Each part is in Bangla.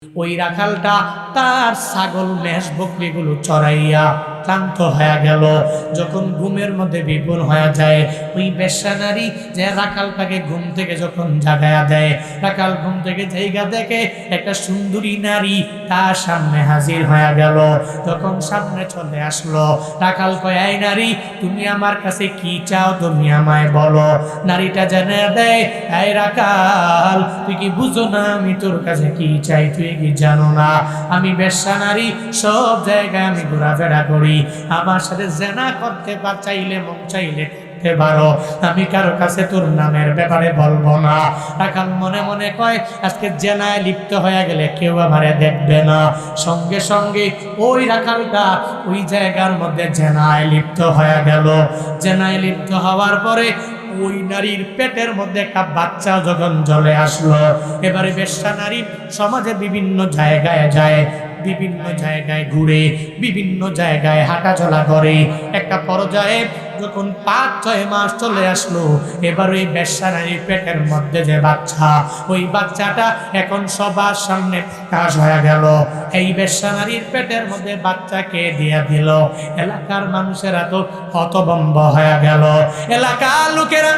ওই রাখালটা তার ছাগল মেষ বকরিগুলো চড়াইয়া ক্লান্ত হয়ে গেল। যখন ঘুমের মধ্যে বিভোর হয়ে যায়, ওই বেশ্যা নারী যে রাখালটাকে ঘুম থেকে যখন জাগায়া দেয়, রাখাল ঘুম থেকে জায়গা দেখে একটা সুন্দরী নারী তার সামনে হাজির হয়ে গেল। যখন সামনে চলে আসলো, রাখাল কয়, এই নারী, তুমি আমার কাছে কি চাও, তুমি আমায় বলো। নারীটা জানা দেয়, এই রাখাল, তুই কি বুঝো না আমি তোর কাছে কি চাই? তুই কি জানো না আমি বেশ্যা নারী, সব জায়গায় আমি ঘোরাফেরা করি, আমার সাথে জেনা করতে চাইলে মন চাইলে করতে পারো, আমি কারো কাছে তোর নামের ব্যাপারে বলবো না। রাখাল মনে মনে কয়, আজকে জেনায় লিপ্ত হয়ে গেলে কেউ আমারে দেখবে না। সঙ্গে সঙ্গে ওই রাখালটা ওই জায়গার মধ্যে জেনায় লিপ্ত হয়ে গেল। জেনায় লিপ্ত হওয়ার পরে ওই নারীর পেটের মধ্যে একটা বাচ্চা যখন চলে আসলো, এবারে বেশ্যা নারী সমাজে বিভিন্ন জায়গায় যায়, বিভিন্ন জায়গায় ঘুরে, বিভিন্ন জায়গায় হাঁটাচলা করে। একটা পর্যায়ে যখন 5-6 মাস চলে আসলো, এবার ওই বেশ্যা নারীর পেটের মধ্যে যে বাচ্চা, ওই বাচ্চাটা এখন সবার সামনে প্রকাশ হয়ে গেল। এই বেশ্যা নারীর পেটের মধ্যে বাচ্চাকে দিয়ে দিল। এলাকার মানুষেরা তো হতভম্ব হয়ে গেল। এলাকার লোকেরা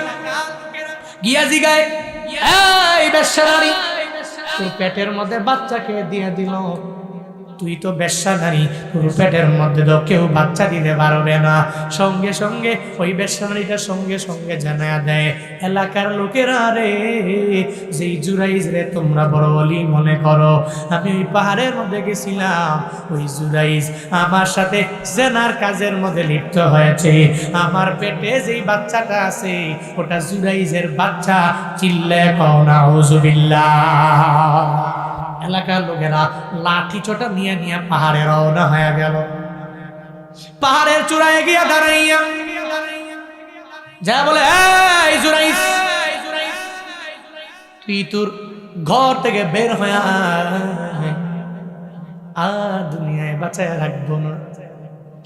গিয়া জিগায়, এই বেশ্যা নারী, তোর পেটের মধ্যে বাচ্চাকে দিয়ে দিল, তুই তো বেশ্যা নারী, তোর পেটের মধ্যে তো কেউ বাচ্চা দিতে পারবে না। সঙ্গে সঙ্গে ওই বেশ্যা নারীটা সঙ্গে সঙ্গে জানায়া দেয়, এলাকার লোকেরা, রে যেই জুরাইজ রে তোমরা বড় বলি মনে করো, আমি ওই পাহাড়ের মধ্যে গেছিলাম, ওই জুরাইজ আমার সাথে জেনার কাজের মধ্যে লিপ্ত হয়েছে, আমার পেটে যেই বাচ্চাটা আছে ওটা জুরাইজের বাচ্চা। চিল্লে কও নাউজুবিল্লাহ। এলাকার লোকেরা লাঠি ছোটা নিয়ে নিয়ে পাহাড়ে রওনা হয়ে গেল। পাহাড়ের চূড়ায় গিয়া দাঁড়াইয়া যা বলে, এই জুরাইস, তুই তোর ঘর থেকে বের হয়ে আর দুনিয়ায় বাঁচায় রাখবো না।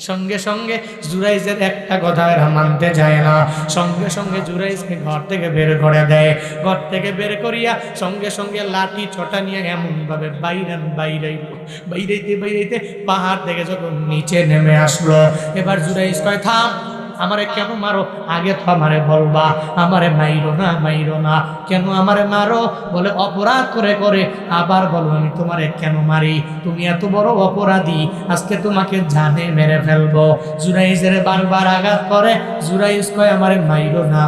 সঙ্গে সঙ্গে জুরাইজের একটা কথা এরা মানতে যায় না। সঙ্গে সঙ্গে জুরাইজকে ঘর থেকে বের করে দেয়। ঘর থেকে বের করিয়া সঙ্গে সঙ্গে লাঠি ছোটা নিয়ে এমন ভাবে বাইরাইতে পাহাড় থেকে যখন নিচে নেমে আসলো, এবার জুরাইজ কয়, থাম, আমারে কেন মারো? আগে তো আমারে বলবা, আমারে মাইরো না। কেন আমারে মারো? বলে অপরাধ করে করে আবার বলো আমি তোমারে কেন মারি? তুমি এত বড় অপরাধী, আজকে তোমাকে জানে মেরে ফেলবো। জুরাইজের বারবার আঘাত করে। জুরাইজ কয়, আমারে মাইরো না,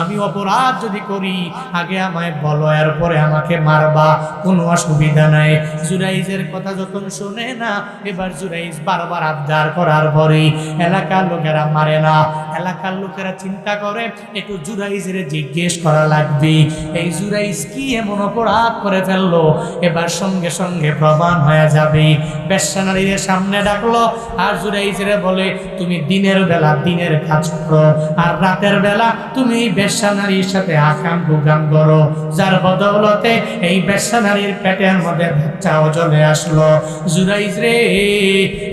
আমি অপরাধ যদি করি আগে আমায় বলো, এরপরে আমাকে মারবা, কোনো অসুবিধা নাই। জুরাইজের কথা যখন শুনে না, এবার জুরাইজ বারবার আবদার করার পরে এলাকার লোকেরা মারে না। এলাকার লোকেরা চিন্তা করে একটু জুরাইজের জিজ্ঞেস করা লাগবে, এই জুরাইজ কি এমন অপরাধ করে ফেললো, এবার সঙ্গে সঙ্গে প্রমাণ হয়ে যাবে। বেশ্যা নারীর সামনে ডাকলো আর জুরাইজের বলে, তুমি দিনের বেলা দিনের কাজ করো, আর রাতের বেলা তুমি বেশ্যা নারীর সাথে আকাম কুকাম করো, যার বদৌলতে এই বেশ্যা নারীর পেটের মধ্যে বাচ্চাও চলে আসলো। জুরাইজ রে,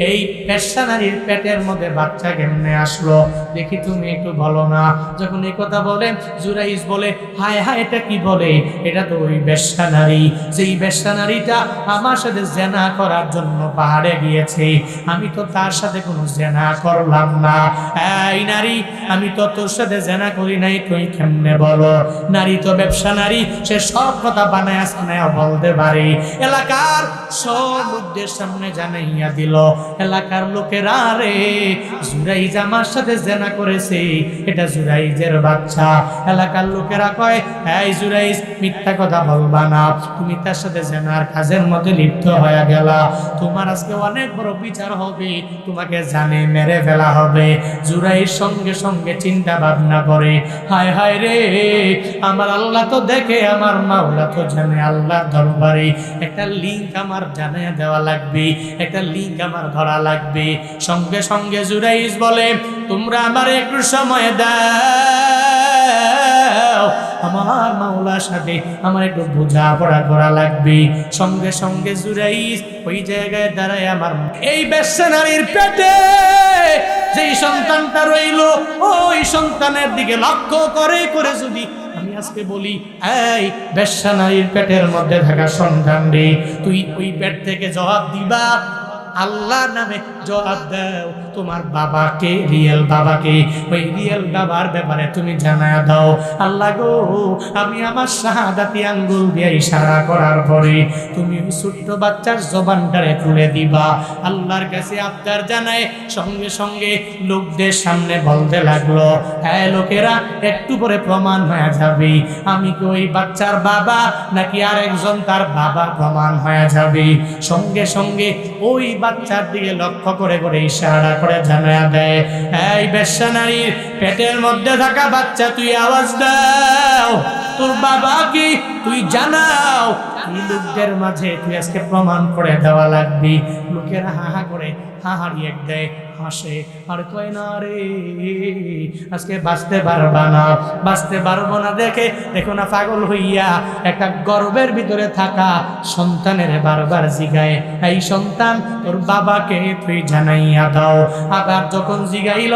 এই বেশ্যা নারীর পেটের মধ্যে বাচ্চা কেমনে আসলো দেখি, তুমি একটু বলো না। যখন এই কথা বলে, জুরাইজ বলে, হায় হায়, এটা কি বলে? এটা তো ওই বেশ্যা নারী, যেই বেশ্যা নারীটা আমার সাথে জেনা করার জন্য পাহাড়ে গিয়েছে, আমি তো তার সাথে কোনো জেনা করলাম না। এই নারী, আমি তো তোর সাথে জেনা করি নাই, তুই কেমনে বলো? নারী তো ব্যবসা নারী, সে সব কথা বানায় সানায় বলতে পারে। এলাকার সব লোকদের সামনে জানাইয়া দিল, এলাকার লোকেরা, রে জুরাইজ আমার সাথে জেনা করেছে, এটা জুরাইজের বাচ্চা। এলাকার লোকেরা কয়, এই জুরাইজ, মিথ্যা কথা বলবা না, তুমি তার সাথে জেনার কাজের মধ্যে লিপ্ত হয়ে গেলা, তোমার আজকে অনেক বড় বিচার হবে, তোমাকে জানে মেরে ফেলা হবে। জুরাইজ সঙ্গে সঙ্গে চিন্তা ভাবনা করে, হায় হায় রে, আমার আল্লাহ তো দেখে, আমার মাওলা তো জানে, আল্লাহর দরবারে একটা লিঙ্ক আমার জানিয়ে দেওয়া লাগবে, একটা লিঙ্ক আমার ধরা লাগবে। সঙ্গে সঙ্গে জুরাইজ বলে, তোমরা আমার একটু সময় দাও, আমার মাওলার সাথে আমার একটু বোঝাপড়া করা লাগবে। সঙ্গে সঙ্গে জুরাইজ ওই জায়গায় দাঁড়ায়, আমার এই বেশ্যা নারীর পেটে যেই সন্তানটা রইল, ওই সন্তানের দিকে লক্ষ্য করে করে যদি আমি আজকে বলি, এই বেশ্যা নারীর পেটের মধ্যে থাকা সন্তান রে, তুই ওই পেট থেকে জবাব দিবা, আল্লাহর নামে জবাব দাও। তোমার বাবাকে, রিয়েল বাবাকে, ওই রিয়েল বাবার ব্যাপারে তুমি জানায়া দাও, আল্লাহ গো, আমি আমার শাহাদাতি আঙ্গুল দিয়ে ইশারা করার পরে তুমি ওই ছোট্ট বাচ্চার জবানটারে খুলে দিবা। আল্লাহর কাছে আবদার জানায় সঙ্গে সঙ্গে লোকদের সামনে বলতে লাগলো, হ্যাঁ লোকেরা, একটু পরে প্রমাণ হয়ে যাবে আমি কি ওই বাচ্চার বাবা নাকি আরেকজন তার বাবা প্রমাণ হয়ে যাবে। সঙ্গে সঙ্গে ওই বাচ্চার দিকে লক্ষ্য করে করে ইশারা করে জানায়া দেয়, এই বেশ্যা নারীর পেটের মধ্যে থাকা বাচ্চা, তুই আওয়াজ দাও, তোর বাবা কি তুই জানাও। এই লোকদের মাঝে তুই আজকে প্রমাণ করে দেওয়া লাগবি। লোকেরা হাহা করে হাহারিয়ে দেয়, হাসে আর কয়, না রে, আজকে বাঁচতে পারবা না, বাঁচতে পারবো না। দেখো না, পাগল হইয়া একটা গর্বের ভিতরে থাকা সন্তানের বারবার জিগায়, এই সন্তান তোর বাবাকে তুই জানাইয়া দাও। আবার যখন জিগাইল,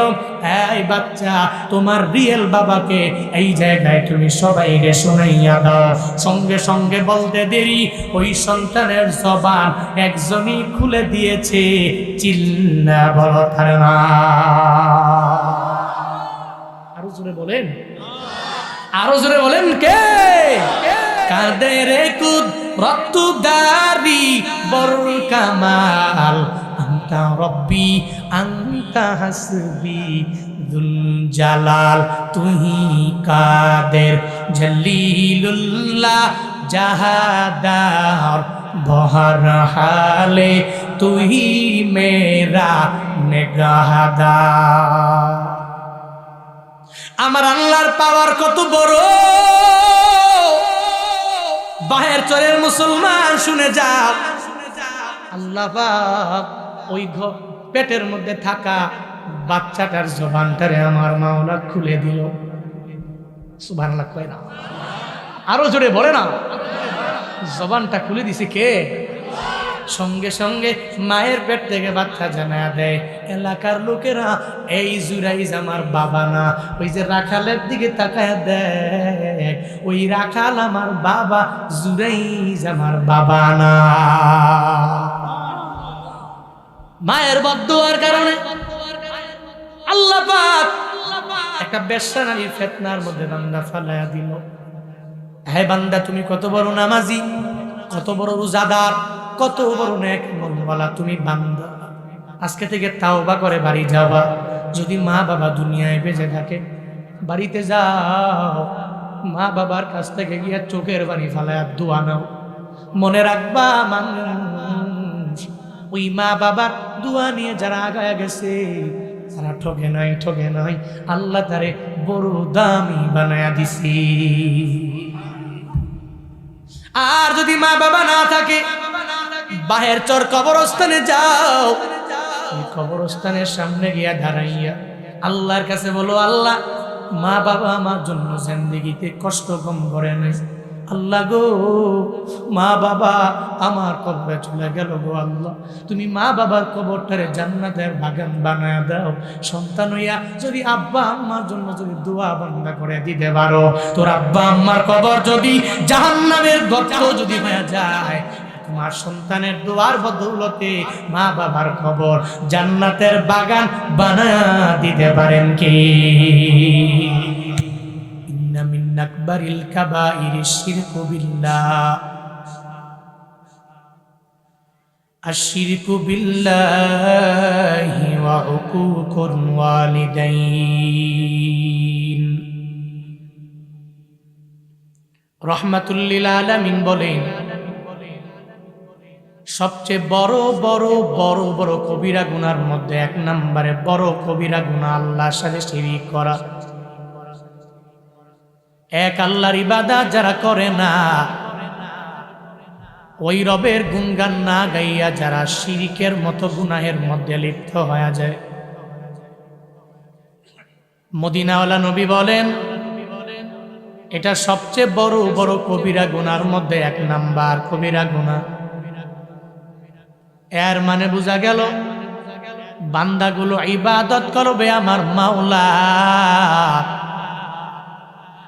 এই বাচ্চা তোমার রিয়েল বাবাকে এই জায়গায় তুমি সবাইকে শুনাইয়া দাও, সঙ্গে সঙ্গে বলতে দেরি ওই সন্তানের জবান একজনই খুলে দিয়েছে, চিল্লা বড় ধারণা। আরো জোরে বলেন, আরো জোরে বলেন, কে? কাদের কুদ রক্তদারি বড় কামাল, আন্তা রব্বি আন্তা হাসবি দুল জালাল, তুহি কাদের জলিলুল্লাহ জাহাদার, বহর হালে তুহি মেরা নেগাহদার। আমার আল্লাহর পাওয়ার কত বড়, বাহের চরের মুসলমান শুনে যাও। আল্লাহ পাক ওই পেটের মধ্যে থাকা বাচ্চাটার জবানটারে আমার মাওলা খুলে দিল। সুবহানাল্লাহ কয় না? আরো জোরে বলে না, জবানটা খুলে দিছে কে? সঙ্গে সঙ্গে মায়ের পেট থেকে বাচ্চা জানায়া দেয় এলাকার লোকেরা, এই জুরাইজ আমার বাবা না। ওই যে রাখালের দিকে তাকায় দেখ, ওই রাখাল আমার বাবা, জুরাইজ আমার বাবা না। মায়ের বদদুয়ার কারণে আল্লাহ পাক একটা বেশ্যা নারীর ফিতনার মধ্যে বান্দা ফালায়া দিল। হে বান্দা, তুমি কত বড় নামাজি, কত বড় রোজাদার, কত বড় নেক আমলওয়ালা তুমি বান্দা, আজকে থেকে তাওবা করে বাড়ি যাবা। যদি মা বাবা দুনিয়ায় বেঁচে থাকে, বাড়িতে যাও, মা বাবার কাছ থেকে গিয়ে চোখের পানি ফালায়া দোয়া নাও। মনে রাখবা, মানুষ ওই মা বাবার দোয়া নিয়ে যারা আগায় গেছে, তারা ঠকে নাই, ঠকে নাই, আল্লাহ তারে বড় দামি বানায়া দিছি। আর যদি মা বাবা না থাকে, বাহের চর কবরস্থানে যাও, কবরস্থানের সামনে গিয়া দাঁড়াইয়া আল্লাহর কাছে বলো, আল্লাহ মা বাবা আমার জন্য জিন্দেগিতে কষ্ট কম করে নাই, আল্লাহ গো মা বাবা আমার কবরে চলে গেল গো আল্লাহ, তুমি মা বাবার কবরটারে জান্নাতের বাগান বানায় দাও। সন্তান হইয়া যদি আব্বা আম্মার জন্য যদি দোয়া বান্দা করে দিতে পারো, তোর আব্বা আম্মার কবর যদি জাহান্নামের গর্ত যদি হয়ে যায়, তোমার সন্তানের দোয়ার বদৌলতে মা বাবার কবর জান্নাতের বাগান বানায়া দিতে পারেন কি? ইন্না মিন আকবারিল কাবাইরিশ শিরকু বিল্লাহ, আশ-শিরকু বিল্লাহি ওয়া উকুকুল ওয়ালিদাইন। রাহমাতুল লিল আলামিন বলেন, সবচেয়ে বড় বড় বড় বড় কবিরা গুনার মধ্যে এক নম্বরে বড় কবিরা গুনাহ আল্লাহর সাথে শিরক করা। এক আল্লাহর ইবাদত যারা করে না, ওই রবের গুণগান না গাইয়া যারা শিরকের মতো গুনাহের মধ্যে লিপ্ত হয়ে যায়, মদিনাওয়ালা নবী বলেন এটা সবচেয়ে বড় বড় কবিরা গুনার মধ্যে এক নাম্বার কবিরা গুনাহ। এর মানে বোঝা গেল বান্দাগুলো ইবাদত করবে আমার মাওলা,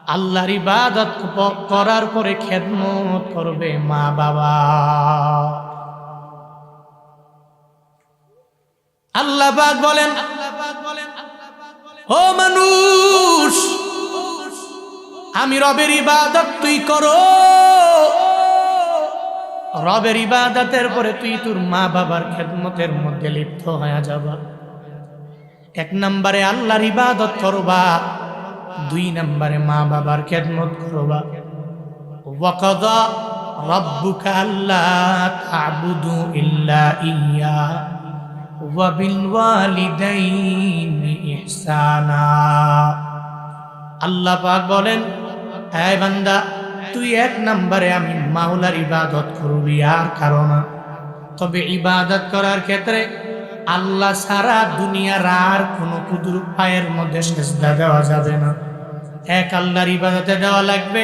আল্লাহর ইবাদত করার পরে খেদমত করবে মা বাবা। আল্লাহ পাক বলেন, ও মানুষ, আমি রবের ইবাদত তুই করো। রবের ইবাদতের পরে তুই তোর মা বাবার খেদমতের মধ্যে লিপ্ত হয়ে যাবা। 1 নম্বরে আল্লাহর ইবাদত করবা, 2 নম্বরে মা বাবার খেদমত করবা। ওয়াকাদা রাব্বুকা আল্লা তা'বুদু ইল্লা ইয়্যা ওয়া বিল ওয়ালিদাইনি ইহসানা। আল্লাহ পাক বলেন, হে বান্দা, তুই 1 নম্বরে আমি মাওলার ইবাদত করবি আর কারো না। তবে ইবাদত করার ক্ষেত্রে আল্লাহ সারা দুনিয়ার আর কোনো কুদুর পায়ের মধ্যে সিজদা দেওয়া যাবে না। এক আল্লাহর ইবাদতে দেওয়া লাগবে,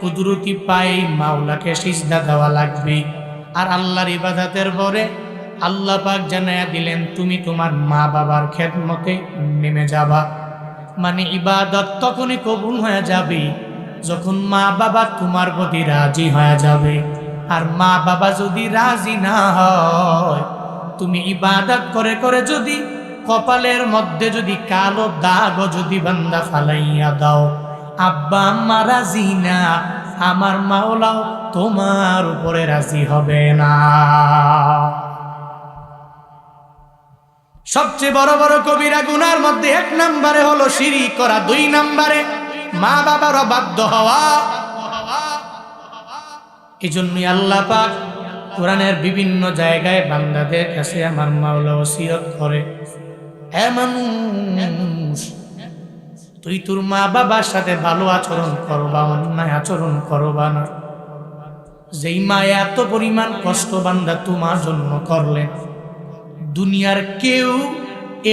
কুদরতি পায়ে মাওলাকে সিজদা দেওয়া লাগবে। আর আল্লাহর ইবাদতের পরে আল্লাহ পাক জানায়া দিলেন, তুমি তোমার মা বাবার খেদমতে নেমে যাবা। মানে ইবাদত তখনই কবুল হয়ে যাবে যখন মা বাবা তোমার প্রতি রাজি হয়ে যাবে। আর মা বাবা যদি রাজি না হয়, তুমি ইবাদত করে করে যদি কপালের মধ্যে যদি কালো দাগ যদি বান্দা ফালাইয়া দাও, আব্বা আম্মা রাজি না, আমার মাওলাও তোমার উপরে রাজি হবে না। সবচেয়ে বড় বড় কবিরা গুনার মধ্যে 1 নম্বরে হলো শিরক করা, 2 নম্বরে মা বাবার অবাধ্য হওয়া। এজন্যই আল্লাহ পাক কোরআনের বিভিন্ন জায়গায় বান্দাদের কাছে আমার মাওলা ওসিয়ত করে, হে মানুষ, তুই তোর মা বাবার সাথে ভালো আচরণ করবা, অন্যায় আচরণ করবা না। যেই মা এত পরিমাণ কষ্ট বান্দা তোমার জন্য করলেন, দুনিয়ার কেউ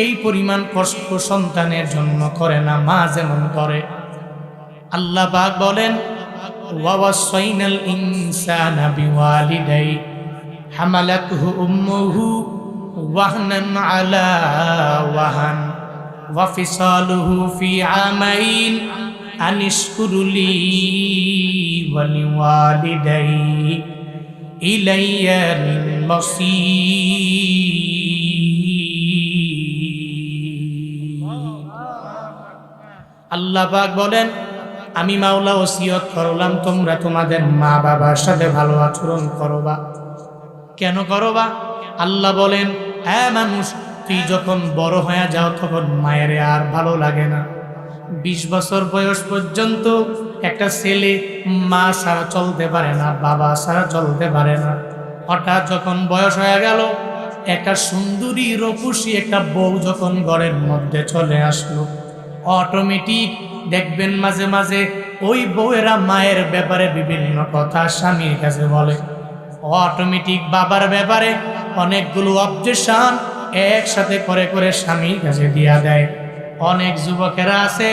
এই পরিমাণ কষ্ট সন্তানের জন্য করে না, মা যেমন করে। আল্লাহ পাক বলেন, ওয়াসাইনাল ইনসানা বিওয়ালিদাইহি হামালাতহু উম্মুহু ওয়াহনান আলা ওয়াহান ওয়া ফিসালুহু ফি আমাইন আনিশকুরলি ওয়া লিওয়ালিদাইহি ইলাইয়াল মাসীর। আল্লাহ পাক বলেন, আমি মাওলা ওসিয়ত করলাম তোমরা তোমাদের মা বাবার সাথে ভালো আচরণ করবা। কেন করবা? আল্লাহ বলেন, হ্যাঁ মানুষ, তুই যখন বড় হয়ে যাও তখন মায়ের আর ভালো লাগে না। 20 বছর বয়স পর্যন্ত একটা ছেলে মা ছাড়া চলতে পারে না, বাবা ছাড়া চলতে পারে না। হঠাৎ যখন বয়স হয়ে গেল, একটা সুন্দরী রূপসী একটা বউ যখন ঘরের মধ্যে চলে আসলো, অটোমেটিক দেখবেন মাঝে মাঝে ওই বউয়েরা মায়ের ব্যাপারে বিভিন্ন কথা স্বামীর কাছে বলে। অটোমেটিক বাবার ব্যাপারে অনেকগুলো অবজেকশন একসাথে করে করে স্বামীর কাছে দিয়া দেয়। অনেক যুবকেরা আছে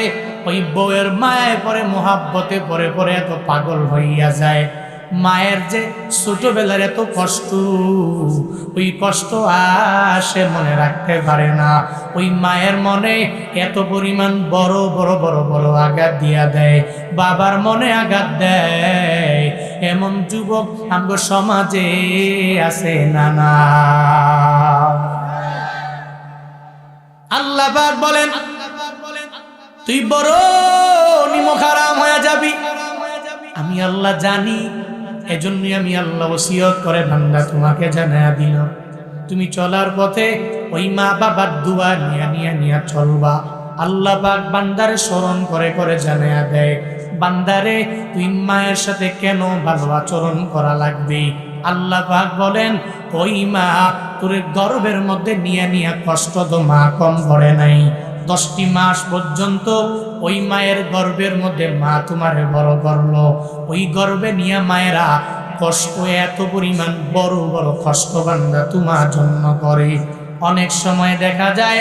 ওই বউয়ের মায়ের পরে মোহাব্বতে পরে পরে এত পাগল হইয়া যায়, মায়ের যে ছোটবেলার এত কষ্ট, ওই কষ্ট আসে মনে রাখতে পারে না। ওই মায়ের মনে এত পরিমাণ বড় বড় বড় বড় আঘাত দিয়া দেয়, বাবার মনে আঘাত দেয়। এমন যুবক আমগো সমাজে আছে না না? আল্লাহ পাক বলেন, তুই বড় নিমখারাম হয়ে যাবি, আমি আল্লাহ জানি। এজন্যই আমি আল্লাহ ওসিয়ত করে বান্দা তোমাকে জানায়া দিলাম, তুমি চলার পথে ওই মা বাবার দোয়া নিয়া চলবা। আল্লাহ পাক বান্দারে স্মরণ করে করে জানায়া দেয়, বান্দারে তুই মায়ের সাথে কেন ভালো আচরণ করা লাগবে। আল্লাহ পাক বলেন, ওই মা তোর গর্ভের মধ্যে নিয়া কষ্ট তো মা কম করে নাই। 10টি মাস পর্যন্ত ওই মায়ের গর্ভের মধ্যে মা তোমারে বড় করলো। ওই গর্ভে নিয়ে মায়েরা কষ্ট, এত পরিমাণ বড় বড় কষ্ট বান্দা তোমার জন্য করে। অনেক সময় দেখা যায়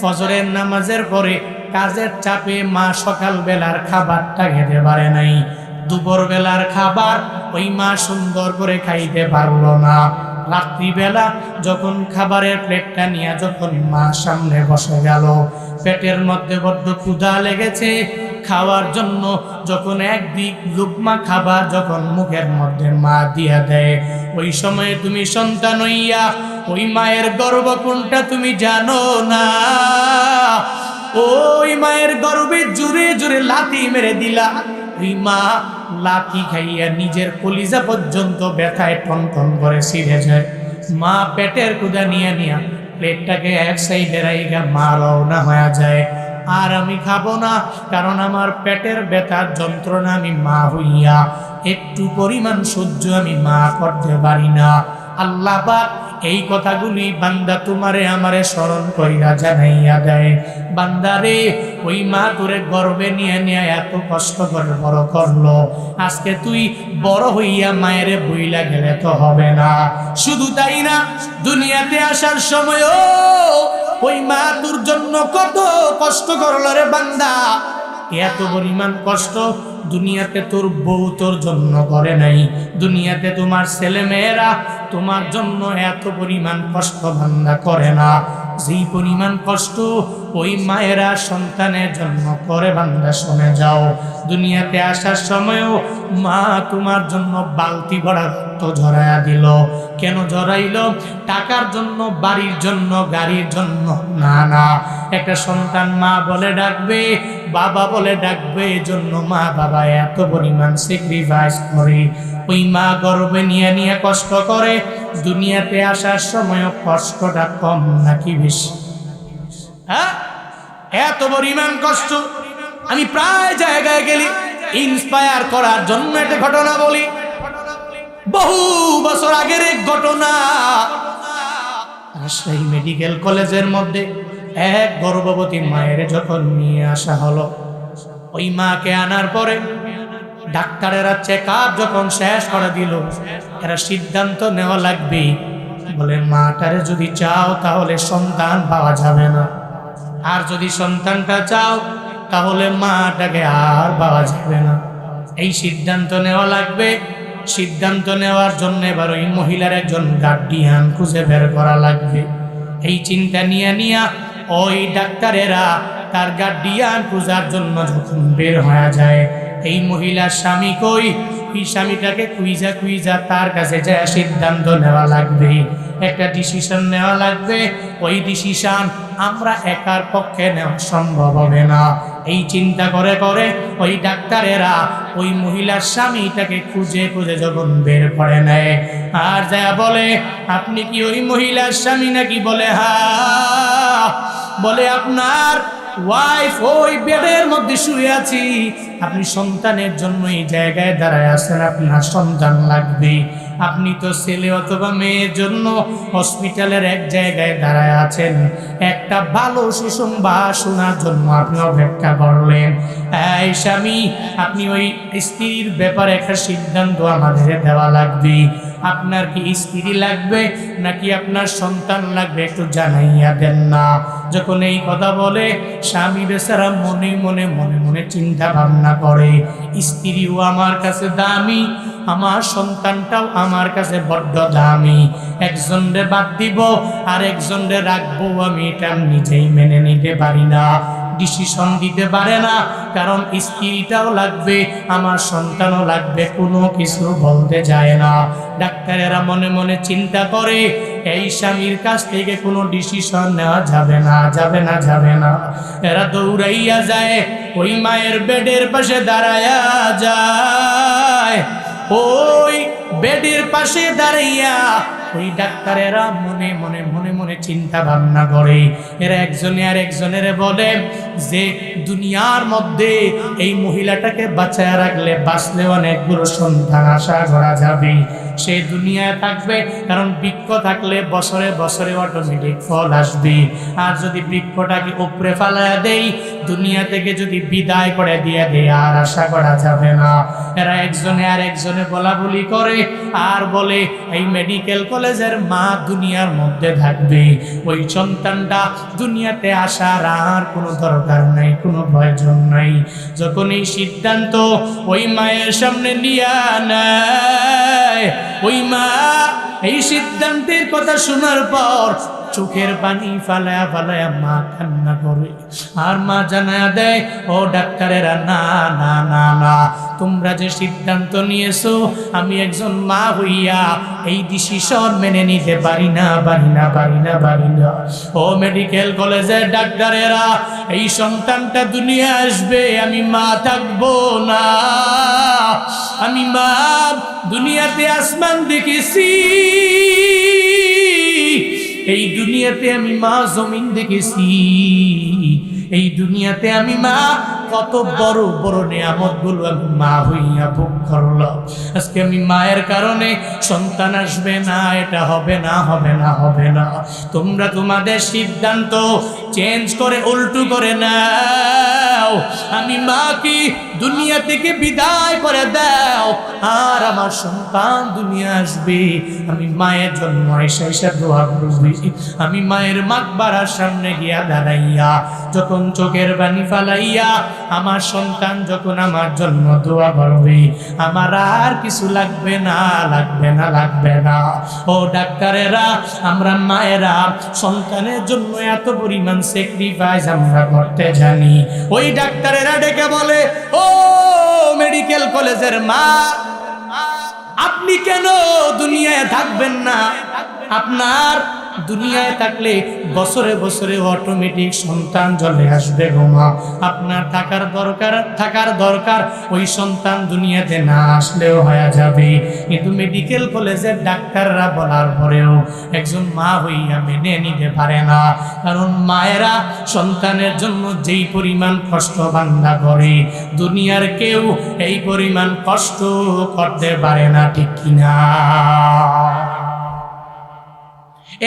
ফজরের নামাজের পরে কাজের চাপে মা সকাল বেলার খাবারটা খেতে পারে নাই, দুপুর বেলার খাবার ওই মা সুন্দর করে খাইতে পারলো না। রাত্রিবেলা যখন খাবারের প্লেটটা নিয়ে যখন মা সামনে বসে গেল, পেটের মধ্যে বড্ড ক্ষুধা লেগেছে, খাওয়ার জন্য যখন একদিক লুকমা খাবার যখন মুখের মধ্যে মা দিয়া দেয়, ওই সময়ে তুমি সন্তান হইয়া ওই মায়ের গর্ভ কোনটা তুমি জানো না। ওই মায়ের গর্ভে জোরে জোরে লাথি মেরে দিলা, ওই মা লাথি খাইয়া নিজের কলিজা পর্যন্ত ব্যথায় টন টন করে ছিঁড়ে যায়। মা পেটের ক্ষুধা নিয়ে নিয়া প্লেটটাকে এক সাইডে রাইগা মা রওনা হয়ে যায়। আর আমি খাবো না, কারণ আমার পেটের ব্যথার যন্ত্রণা আমি মা হইয়া একটু পরিমাণ সহ্য আমি মা করতে পারি না। আল্লাহ পাক এই কথাগুলি বান্দা তোমারে আমারে স্মরণ কইরা জানাইয়া দেয়, বান্দারে ওই মা তোরে গর্বে নিয়ে নিয়ে এত কষ্ট করে বড় করলো, আজকে তুই বড় হইয়া মায়েরে বইলা গেলে তো হবে না। শুধু তাই না, দুনিয়াতে আসার সময়ও ওই মা তোর জন্য কত কষ্ট করলো রে বান্দা। এত পরিমাণ কষ্ট দুনিয়াতে তোর বউ তোর জন্য করে নাই, দুনিয়াতে তোমার ছেলে মেয়েরা তোমার জন্য এত পরিমাণ কষ্ট বান্দা করে না, যেই পরিমাণ কষ্ট ওই মায়েরা সন্তানের জন্য করে বান্দা শুনে যাও। দুনিয়াতে আসার সময়ও মা তোমার জন্য বালতি ভরা রক্ত ঝরাইয়া দিল। কেন ঝরাইল? টাকার জন্য, বাড়ির জন্য, গাড়ির জন্য না, না। একটা সন্তান মা বলে ডাকবে, বাবা বলে ডাকবে, এজন্য মা বাবা এত পরিমাণ স্যাক্রিফাইস করে। ওই মা গর্ভে নিয়ে নিয়ে কষ্ট করে, দুনিয়াতে আসার সময়ও কষ্টটা কম নাকি বেশি? হ্যাঁ, এত পরিমাণ কষ্ট। আমি প্রায় জায়গায় গেলি ইন্সপায়ার করার জন্য একটা ঘটনা বলি। বহু বছর আগের এক ঘটনা। রাজশাহী মেডিকেল কলেজের মধ্যে এক গর্ভবতী মায়ের যখন নিয়ে আসা হলো, ওই মাকে আনার পরে ডাক্তারেরা চেক আপ যখন শেষ করে দিল, এরা সিদ্ধান্ত নেওয়া লাগবে, বলে মাটারে যদি চাও তাহলে সন্তান পাওয়া যাবে না, আর যদি সন্তানটা চাও তাহলে মাটাকে আর পাওয়া যাবে না। এই সিদ্ধান্ত নেওয়া লাগবে। সিদ্ধান্ত নেওয়ার জন্য এবার ওই মহিলার একজন গার্ডিয়ান খুঁজে বের করা লাগবে। এই চিন্তা নিয়ে নিয়ে ওই ডাক্তারেরা তার গার্ডিয়ান খোঁজার জন্য যখন বের হয়ে যায়, এই মহিলার স্বামী কই, এই স্বামীটাকে খুঁজা খুঁজা তার কাছে যায় সিদ্ধান্ত নেওয়া লাগবে, একটা ডিসিশন নেওয়া লাগবে। ওই ডিসিশন আমরা একার পক্ষে নেওয়া সম্ভব হবে না। এই চিন্তা করে করে ওই ডাক্তারেরা ওই মহিলার স্বামীটাকে খুঁজে খুঁজে যখন বের করে নেয়, আর যা বলে, আপনি কি ওই মহিলার স্বামী নাকি? বলে হ্যাঁ। বলে আপনার ওয়াইফ ওই বেডের মধ্যে শুয়ে আছি, আপনি সন্তানের জন্য এই জায়গায় দাঁড়ায় আছেন, আপনার সন্তান লাগবে। আপনি তো ছেলে অথবা মেয়ের জন্য হসপিটালের এক জায়গায় দাঁড়ায় আছেন, একটা ভালো সুসংবাদ শোনার জন্য আপনি অপেক্ষা করলেন। এই স্বামী, আপনি ওই স্ত্রীর ব্যাপারে একটা সিদ্ধান্ত আমাদের দেওয়া লাগবে। আপনার কি স্ত্রী লাগবে নাকি আপনার সন্তান লাগবে, একটু জানাইয়া দেন না। যখন এই কথা বলে, স্বামী বেচারা মনে মনে মনে মনে চিন্তা ভাবনা করে, স্ত্রীও আমার কাছে দামি, আমার সন্তানটাও আমার কাছে বড্ড দামি, একজনরে বাদ দিব আর একজনরে রাখবো, আমি এটা নিজেই মেনে নিতে পারি না, ডিসিশন দিতে পারে না, কারণ স্ত্রীটাও লাগবে, আমার সন্তানও লাগবে, কোনো কিছু বলতে যায় না। ডাক্তারেরা মনে মনে চিন্তা করে, এই স্বামীর কাছ থেকে কোনো ডিসিশন নেওয়া যাবে না, যাবে না, যাবে না। এরা দৌড়াইয়া যায়, ওই মায়ের বেডের পাশে দাঁড়ায়া যায়। ওই বেডের পাশে দাঁড়াইয়া ওই ডাক্তারেরা মনে মনে মনে মনে চিন্তা ভাবনা করে। এরা একজনে আর একজনের বলে যে দুনিয়ার মধ্যে এই মহিলাটাকে বাঁচায় রাখলে বাঁচলে অনেকগুলো সন্তান আশা করা যাবে, সে দুনিয়ায় থাকবে, কারণ বৃক্ষ থাকলে বছরে বছরে অটোমেটিক ফল আসবে। আর যদি বৃক্ষটাকে উপরে ফেলায় দেই, দুনিয়া থেকে যদি বিদায় করে দিয়ে দেয়, আর আশা করা যাবে না। এরা একজনে আর একজনে বলা বলি করে আর বলে, এই মেডিকেল কলেজের মা দুনিয়ার মধ্যে থাকবে, ওই সন্তানটা দুনিয়াতে আসার আর কোনো দরকার নাই, কোনো প্রয়োজন নাই। যখন এই সিদ্ধান্ত ওই মায়ের সামনে নিয়ে নেয়, ওই মা এই সিদ্ধান্তের কথা শোনার পর চোখের পানি ফালায়া ফালায়া মা কান্না করে। আর মা জানায়া দেয়, ও ডাক্তারেরা, না না না না, তোমরা যে সিদ্ধান্ত নিয়েছো আমি একজন মা হইয়া এই ডিসিশন মেনে নিতে পারি না পারি না পারি না পারি না। ও মেডিকেল কলেজের ডাক্তারেরা, এই সন্তানটা দুনিয়া আসবে, আমি মা থাকবো না। আমি মা দুনিয়াতে আসমান দেখেছি, এই দুনিয়াতে আমি মা জমিন দেখেছি, এই দুনিয়াতে আমি মা কত বড় বড় নিয়ামতগুলো আমি মা হইয়া ভোগ করলাম। আজকে আমি মায়ের কারণে সন্তান আসবে না, এটা হবে না হবে না হবে না। তোমরা তোমাদের সিদ্ধান্ত চেঞ্জ করে উল্টো করে নাও। আমি মাকে দুনিয়া থেকে বিদায় করে দাও, আর আমার সন্তান দুনিয়া আসবে। আমি মায়ের জন্য এসে দোয়া করবি। আমি মায়ের মাকবারার সামনে গিয়া দাঁড়াইয়া যখন চোখের পানি ফালাইয়া আমার সন্তান যখন আমার জন্য দোয়া করবে, আমার আর কিছু লাগবে না লাগবে না লাগবে না। ও ডাক্তারেরা, আমরা মায়েরা সন্তানের জন্য এত পরিমাণ স্যাক্রিফাইস আমরা করতে জানি। ওই ডাক্তারেরা ডেকে বলে, ও মেডিকেল কলেজের মা, আপনি কেন দুনিয়ায় থাকবেন না? আপনার দুনিয়ায় থাকলে বছরে বছরে অটোমেটিক সন্তান চলে আসবে গো মা। আপনার থাকার দরকার ওই সন্তান দুনিয়াতে না আসলেও হয়ে যাবে। কিন্তু মেডিকেল কলেজের ডাক্তাররা বলার পরেও একজন মা হইয়া মেনে নিতে পারে না। কারণ মায়েরা সন্তানের জন্য যেই পরিমাণ কষ্ট বান্দা করে, দুনিয়ার কেউ এই পরিমাণ কষ্ট করতে পারে না, ঠিক কিনা?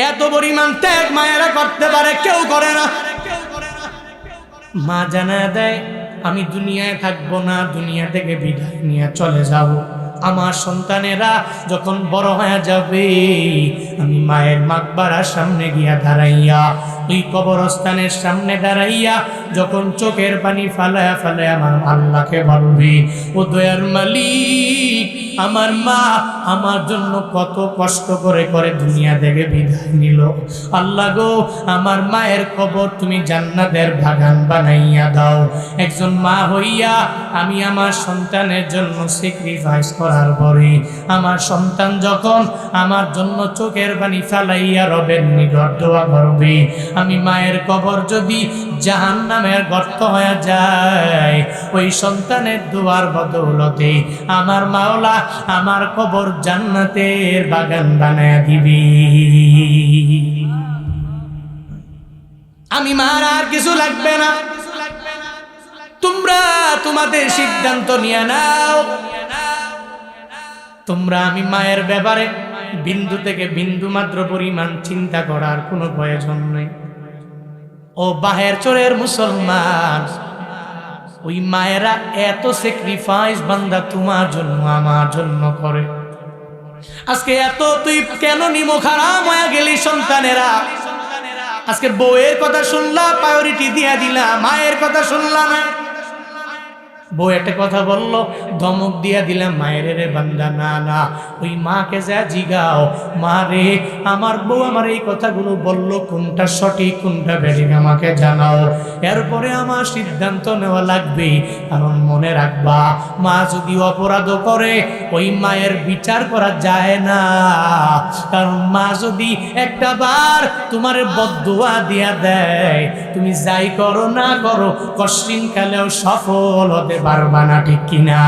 এত পরিমাণ ত্যাগ মায়েরা করতে পারে, কেউ করে না। মা জানা দেয়, আমি দুনিয়ায় থাকবো না, দুনিয়া থেকে বিদায় নিয়ে চলে যাব। আমার সন্তানেরা যখন বড় হয়ে যাবে, আমি মায়ের মাকবারার সামনে গিয়া দাঁড়াইয়া, ওই কবরস্থানের সামনে দাঁড়াইয়া যখন চোখের পানি ফালায়া ফালায়া আমার আল্লাহকে বলবি, ও দয়ার মালিক, আমার মা আমার জন্য কত কষ্ট করে করে দুনিয়া থেকে বিদায় নিল। আল্লাহ গো, আমার মায়ের কবর তুমি জান্নাতের বাগান বানাইয়া দাও। একজন মা হইয়া আমি আমার সন্তানের জন্য স্যাক্রিফাইস করার পরে আমার সন্তান যখন আমার জন্য চোখের পানি ফালাইয়া রবের নিকট দোয়া করবে, আমি মায়ের কবর যদি জাহান্নামের গর্ত হয়ে যায়, ওই সন্তানের দোয়ার বদৌলতে আমার মাওলা আমার কবর জান্নাতের বাগান বানায় দিবি। আমি মার আর কিছু লাগবে না, তোমরা তোমাদের সিদ্ধান্ত নিয়ে নাও। তোমরা আমি মায়ের ব্যাপারে বিন্দু থেকে বিন্দু মাত্র পরিমাণ চিন্তা করার কোনো প্রয়োজন নেই। ও বাহের চোরের মুসলমান, ওই মায়েরা এত স্যাক্রিফাইস বান্দা তোমার জন্য আমার জন্য করে। আজকে এত তুই কেন নিমখ হারাম হয়ে গেলি সন্তানেরা? আজকে বউয়ের কথা শুনলা, প্রায়োরিটি দিয়া দিলা, মায়ের কথা শুনলা না। বউ একটা কথা বললো, ধমক দিয়া দিলাম মায়ের রে বান্দা, না না, ওই মাকে যা জিগাও, মা রে আমার বউ আমার এই কথাগুলো বললো, কোনটা সঠিক কোনটা বেঠিক আমাকে জানাও, এরপরে আমার সিদ্ধান্ত নেওয়া লাগবে। কারণ মনে রাখবা, মা যদি অপরাধ করে ওই মায়ের বিচার করা যায় না। কারণ মা যদি একটা বার তোমার বদদুয়া দিয়া দেয়, তুমি যাই করো না করো কষ্টিন কালেও সফল হতে পারবা না, ঠিক কিনা?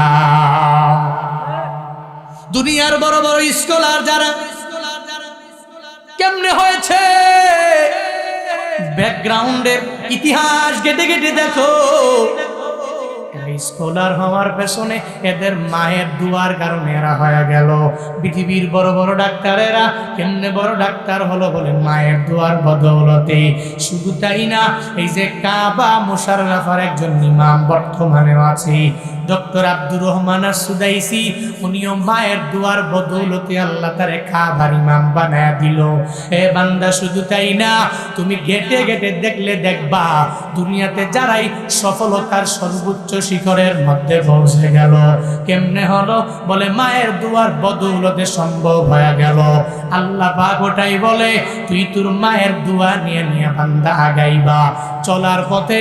দুনিয়ার বড় বড় স্কলার যারা কেমনে হয়েছে, ব্যাকগ্রাউন্ডের ইতিহাস ঘেটে ঘেটে দেখো। স্কলার হওয়ার পেছনে এদের মায়ের দুয়ার কারণে এরা হয়ে গেল। পৃথিবীর বড় বড় ডাক্তারেরা কেমনে বড় ডাক্তার হলো বলে মায়ের দুয়ার বদৌলতে। শুধু তাই না, এই যে কাবা মুশাররফার একজন ইমাম বর্তমানে আছে, ডক্টর আব্দুর রহমান সুদাইসি, উনিও মায়ের দুয়ার বদৌলতে আল্লাহ তারে কাবার ইমাম বানায় দিল। এ বান্দা, শুধু তাই না, তুমি ঘেটে ঘেটে দেখলে দেখবা দুনিয়াতে যারাই সফলতার সর্বোচ্চ শিখরের মধ্যে পৌঁছে গেল। কেমনে হলো? বলে মায়ের দুয়ার বদৌলতে সম্ভব হয়ে গেল। আল্লাহ পাক ওটাই বলে, তুই তোর মায়ের দোয়া নিয়ে নিয়ে বান্দা আগাইবা। চলার পথে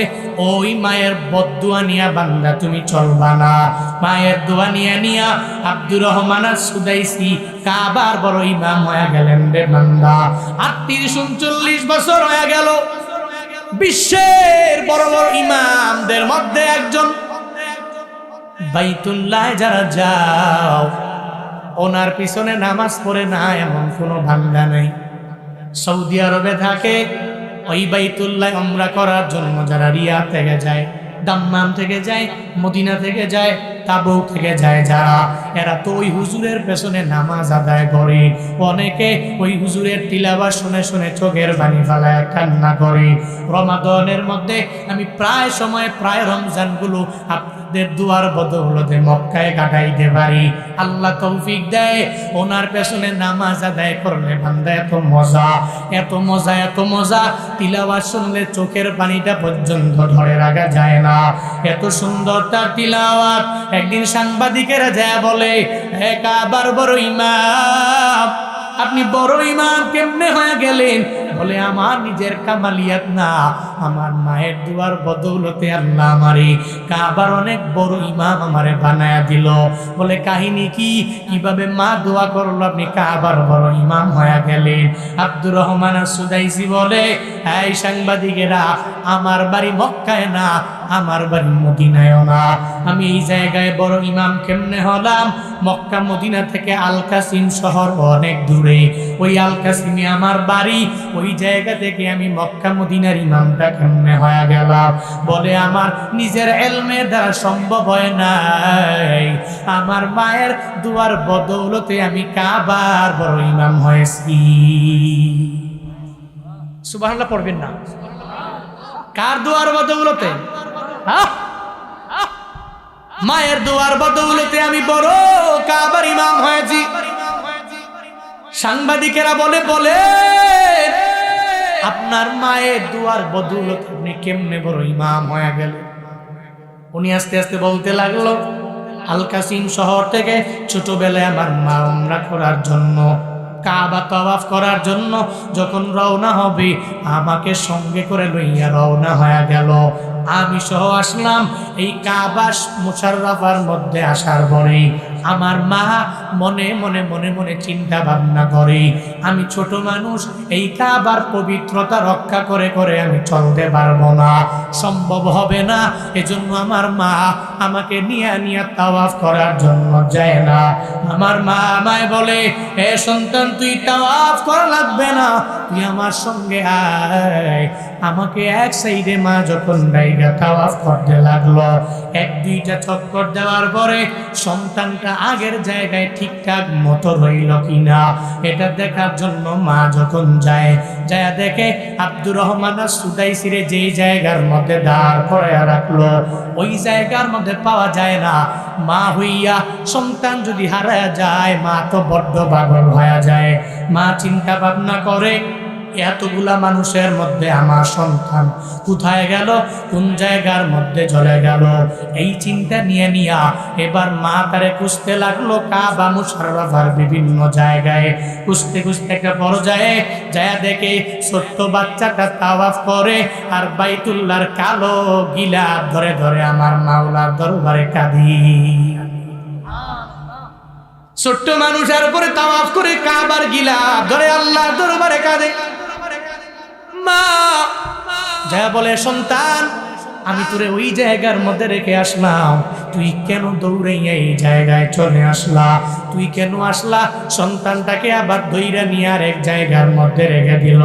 ওই মায়ের বদদুয়া নিয়ে বান্দা তুমি চলবা না। মায়ের দোয়া নিয়ে নিয়া আব্দুর রহমান সুদাইসি কাবার বড় ইমাম হয়ে গেলেন রে বান্দা। 38-39 বছর হয়ে গেল। বিশ্বের বড় বড় ইমামদের মধ্যে একজন। বাইতুল্লাহ যারা যাও, ওনার পিছনে নামাজ পড়ে না এমন কোনো বান্দা নেই। সৌদি আরবে থাকে, ওই বাইতুল্লাহ উমরা করার জন্য যারা রিয়াদ থেকে যায়, দাম্মাম থেকে যায়, মদিনা থেকে যায়, তাবুক থেকে যায় যারা, এরা তো ওই হুজুরের পেছনে নামাজ আদায় করে। অনেকে ওই হুজুরের তিলাওয়াত শুনে শুনে চোখের পানি ফেলায় কান্না করে। রমাদানের মধ্যে আমি প্রায় সময় প্রায় রমজানগুলো আপনাদের দুয়ার বদৌলতে মক্কায় কাটাইতে পারি। আল্লাহ তৌফিক দেয়। ওনার পেছনে নামাজ আদায় করলে বান্দা এত মজা, এত মজা, এত মজা, তিলাওয়াত শুনলে চোখের পানিটা পর্যন্ত ধরে রাখা যায় না। এত সুন্দর তার তিলাওয়াত। একদিন সাংবাদিকেরা যা বলে, হে কাবার বড় ইমাম, আপনি বড় ইমাম কেমনে হয়ে গেলেন? বলে আমার নিজের কামালিয়াত না, আমার মায়ের দুয়ার বদৌলতে আল্লাহ আমারে কাবার অনেক বড় ইমাম আমারে বানায়া দিল। বলে কাহিনী কি, কিভাবে মা দোয়া করলো আপনি কাবার বড় ইমাম হয়ে গেলেন? আব্দুর রহমান সুদাইসি বলে, এই সাংবাদিকেরা, আমার বাড়ি মক্কায় না, আমার বাড়ি মদিনায়ও না। আমি এই জায়গায় বড় ইমাম কেমনে হলাম? মক্কা মদিনা থেকে আল কাসিম শহর অনেক দূরে। ওই আল কাসিমে আমার বাড়ি। ওই জায়গা থেকে আমি মক্কা মদিনার ইমামটা কেমনে হয়ে গেলাম? বলে আমার নিজের ইলমের দ্বারা সম্ভব হয় নাই, আমার মায়ের দুয়ার বদৌলতে আমি কাবার বড় ইমাম হয়েছি। সুবহানাল্লাহ পড়বেন না? কার দুয়ার বদৌলতে? মায়ের দুয়ার বদৌলতে আমি বড় কাবার ইমাম হয়েছি। সাংবাদিকেরা বলে আপনার মায়ের দুয়ার বদৌলতে আপনি কেমনে বড় ইমাম হয়ে গেলেন? উনি আস্তে আস্তে বলতে লাগলো, আল কাসিম শহর থেকে ছোটবেলায় আমার মা উমরা করার জন্য, কাবা তাওয়াফ করার জন্য যখন রওনা হবে, আমাকে সঙ্গে করে লইয়া রওনা হয়ে গেল। আমি সহ আসলাম। এই কাবা মুশাররফার মধ্যে আসার পরে আমার মা মনে মনে মনে মনে চিন্তা ভাবনা করে, আমি ছোট মানুষ, এই কাবার পবিত্রতা রক্ষা করে করে আমি চলতে পারবো না, সম্ভব হবে না। এজন্য আমার মা আমাকে নিয়ে তাওয়াফ করার জন্য যায় না। আমার মা আমায় বলে, হে সন্তান, তুই তাওয়াফ করা লাগবে না, তুই আমার সঙ্গে আয়। আমাকে এক সাইডে মা যখন ডাইগা তাওয়াফ করতে লাগলো, 1-2টা চক্কর দেওয়ার পরে সন্তানটা আগের জায়গায় ঠিকঠাক মতো রইল কিনা এটা দেখার জন্য মা যখন যায় দেখে আব্দুর রহমান সুদাইসিরে যেই জায়গার মধ্যে দাঁড় করে রাখলো, ওই জায়গার মধ্যে পাওয়া যায় না। মা হইয়া সন্তান যদি হারায়া যায়, মা তো বড্ড পাগল হয়ে যায়। মা চিন্তা ভাবনা করে, এতগুলা মানুষের মধ্যে আমার সন্তান কোথায় গেল, কোন জায়গার মধ্যে চলে গেল? এই চিন্তা নিয়ে এবার মা তারে খুঁজতে লাগলো কাবা মুশাররফার বিভিন্ন জায়গায়। খুঁজতে একটা পর্যায়ে যায় দেখে ছোট্ট বাচ্চাটা তাওয়াফ করে আর বাইতুল্লাহর কালো গিলাফ ধরে ধরে আমার মাওলার দরবারে কাঁদি। ছোট্ট মানুষের উপরে তাওয়াফ করে কাবার গিলাফ ধরে আল্লাহর দরবারে কাঁদে। মা যা বলে, সন্তান, আমি তোরে ওই জায়গার মধ্যে রেখে আসলাম, তুই কেন দৌড়াইয়া এই জায়গায় চলে আসলা? তুই কেন আসলা? সন্তানটাকে আবার দইরা নিয়ে আর এক জায়গার মধ্যে রেখে দিল।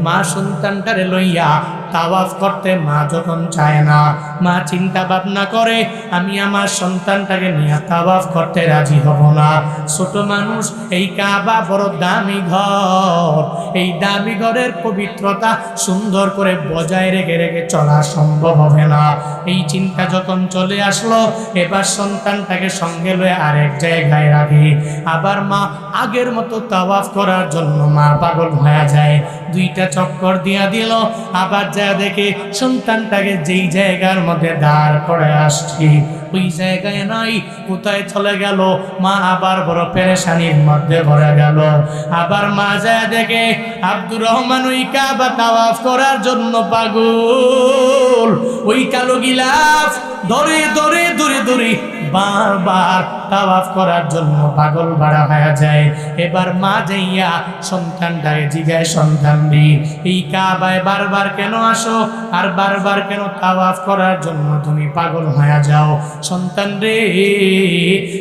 মা সন্তানটারে লইয়া তাওয়াফ করতে মা যখন চায় না, মা চিন্তা ভাবনা করে, আমি আমার সন্তানটাকে নিয়ে তাওয়াফ করতে রাজি হব না। ছোট মানুষ, এই কাবা বড় দামি ঘর, এই দামি ঘরের পবিত্রতা সুন্দর করে বজায় রেখে রেখে চলা সম্ভব হবে না। এই চিন্তা যখন চলে আসলো, এবার সন্তানটাকে সঙ্গে লয়ে আরেক জায়গায় রাখি। আবার মা আগের মতো তাওয়াফ করার জন্য মা পাগল হয়ে যায়। দুইটা চক্কর দিয়া দিল, আবার যা দেখে সন্তানটাকে যেই জায়গার মধ্যে দাঁড় করে আসছি ওই জায়গায় নাই, কোথায় চলে গেল? মা আবার বড় পেরেশানির মধ্যে ভরে গেল। আবার মা যা দেখে আব্দুর রহমান ওই কাবা তাওয়াফ করার জন্য পাগল, ওই কালো গিলাফ ধরে ধরে ধরে ধরে বারবার তাওয়াফ করার জন্য পাগল ভাড়া হয়ে যায়। এবার মা যাইয়া সন্তানটাকে জিগায়, সন্তান রে এই কাবায় বারবার কেন আসো, আর বারবার কেন তাওয়াফ করার জন্য তুমি পাগল হয়ে যাও? সন্তান রে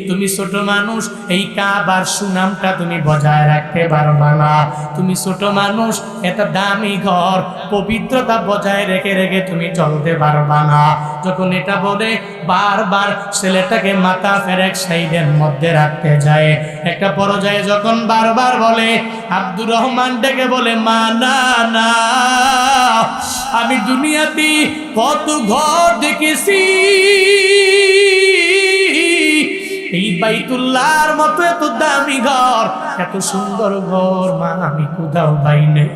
তুমি ছোট মানুষ, এই কাবার সুনামটা তুমি বজায় রাখতে পারবা না। তুমি ছোট মানুষ, এটা দামি ঘর, পবিত্রতা বজায় রেখে রেখে তুমি চলতে পারবা না। যখন এটা বলে বারবার ছেলেটাকে মাথা ফেরেক সাইডের মধ্যে রাখতে যায়। একটা পর্যায়ে যখন বারবার বলে আব্দুর রহমান ডেকে বলে, মা না না, আমি দুনিয়াতে কত ঘর দেখেছি, এই বাইতুল্লাহর মতো এত দামি ঘর, এত সুন্দর ঘর মা আমি কোথাও পাই নাই।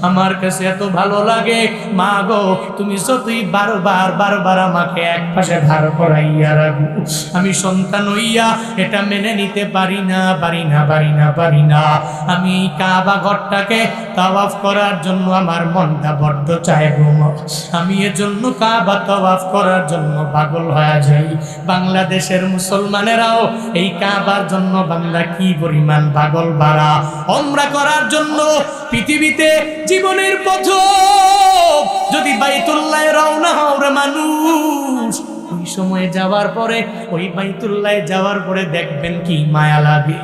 আমার কাছে এত ভালো লাগে মা গো, তুমি যতই বারবার বারবার আমাকে এক পাশে ধার করাইয়া রাখো, আমি সন্তান হইয়া এটা মেনে নিতে পারি না পারি না পারি না পারি না। আমি কাবা ঘরটাকে তাওয়াফ করার জন্য আমার মনটা বড্ড চায় গো মা, আমি এজন্য কাবা তাওয়াফ করার জন্য পাগল হয়ে যাই। বাংলাদেশের মুসলমানেরাও এই কাবার জন্য বান্দা কি পরিমাণ পাগল বাড়া। উমরা করার জন্য পৃথিবীতে জীবনের প্রথম যদি বাইতুল্লাহে রওনা হও রে মানুষ, ওই সময়ে যাওয়ার পরে ওই বাইতুল্লাহে যাওয়ার পরে দেখবেন কি মায়া লাগে।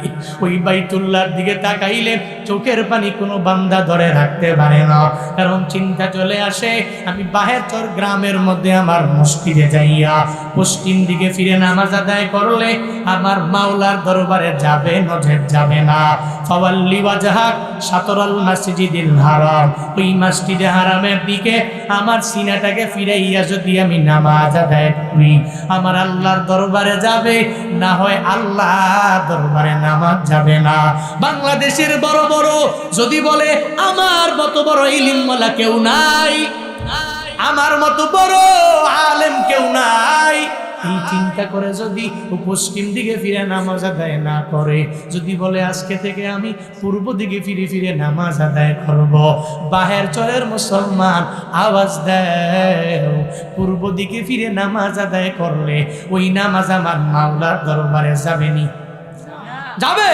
ওই বাইতুল্লাহর দিকে তাকাইলে চোখের পানি কোনো বান্দা ধরে রাখতে পারে না, কারণ চিন্তা চলে আসে আমি বাহেরচর গ্রামের মধ্যে আমার মসজিদে যাইয়া পশ্চিম দিকে ফিরে নামাজ আদায় করলে আমার মাওলার দরবারে যাবে নজর যাবে না। ফাওয়াল্লি ওয়াজহাক শাতরাল মসজিদিল হারাম, ওই মসজিদে হারামের দিকে আমার সিনাটাকে ফিরাইয়া যদি আমি নামাজ আদায় করি আমার আল্লাহর দরবারে যাবে, না হয় আল্লাহর দরবারে নামাজ যাবে না। বাংলাদেশের বড় বড় যদি বলে আমার মতো বড় ইলিমওয়ালা কেউ নাই, আমার মতো বড় আলেম কেউ নাই, এই চিন্তা করে যদি পশ্চিম দিকে ফিরে নামাজ আদায় না করে, যদি বলে আজকে থেকে আমি পূর্ব দিকে ফিরে ফিরে নামাজ আদায় করব, বাহেরচরের মুসলমান আওয়াজ দেও, পূর্ব দিকে ফিরে নামাজ আদায় করলে ওই নামাজ আমার মাওলার দরবারে যাবেনি? যাবে,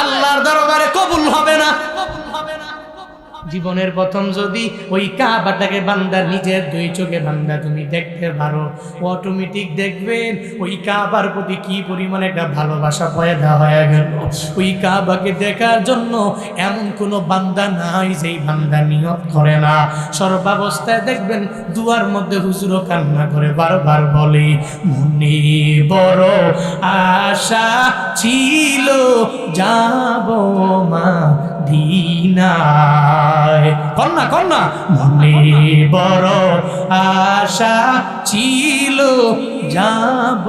আল্লাহর দরবারে কবুল হবে না। জীবনের প্রথম যদি ওই কাবাটাকে বান্দা নিজের দুই চোখে বান্দা তুমি দেখতে পারো, অটোমেটিক দেখবেন ওই কাবার প্রতি কি পরিমাণে একটা ভালোবাসা পয়দা হয়ে গেল। ওই কাবাকে দেখার জন্য এমন কোনো বান্দা নাই যেই বান্দা নিয়ত করে না। সর্বাবস্থায় দেখবেন দুয়ার মধ্যে হুজুরও কান্না করে বারবার বলে, মনে বড় আশা ছিল যাব মদিনায়, কন্যা কন্যা মনে বড় আশা ছিল যাব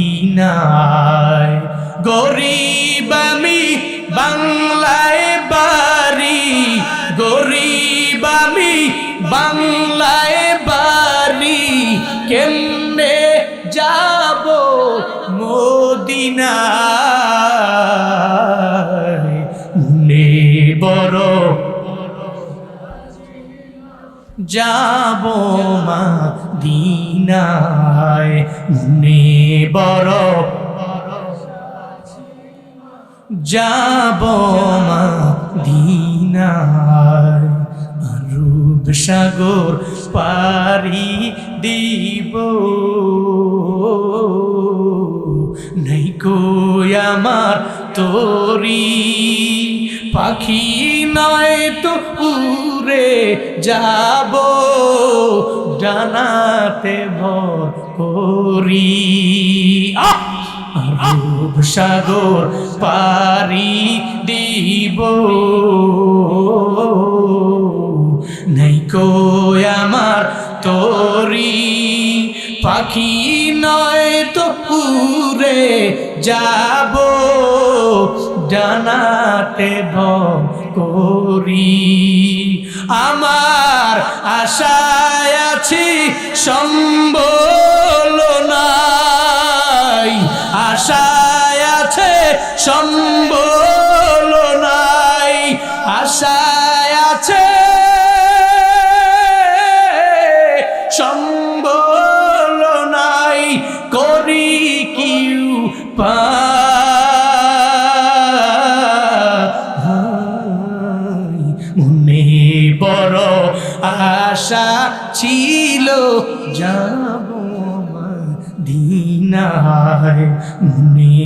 মদিনায়, গরিব আমি বাংলায় বাড়ি, গরিব আমি বাংলায় বাড়ি, কেমনে যাব মদিনায়, মনে বড় যাব মদিনায়, মনে বড় যাব মদিনায়, রূপ সাগর পারি দিব নাই কই আমার তোরি, পাখি নয় তো উড়ে যাব ডানাতে ভর করি, রূপ সাগর পারি দিব নাই কই আমার তোরি, পাখি নয় তো উড়ে যাব জানাতে ভয় করি। আমার আশায় আছি সম্বল নাই, আশায় আছে সম্বল নাই, আশায় আছে সম্বল নাই, করি কি উপায়। মনে বড় আশা ছিল যাব মদিনায়, মনে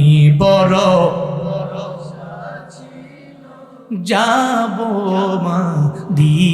বড় যাব মদিনায়।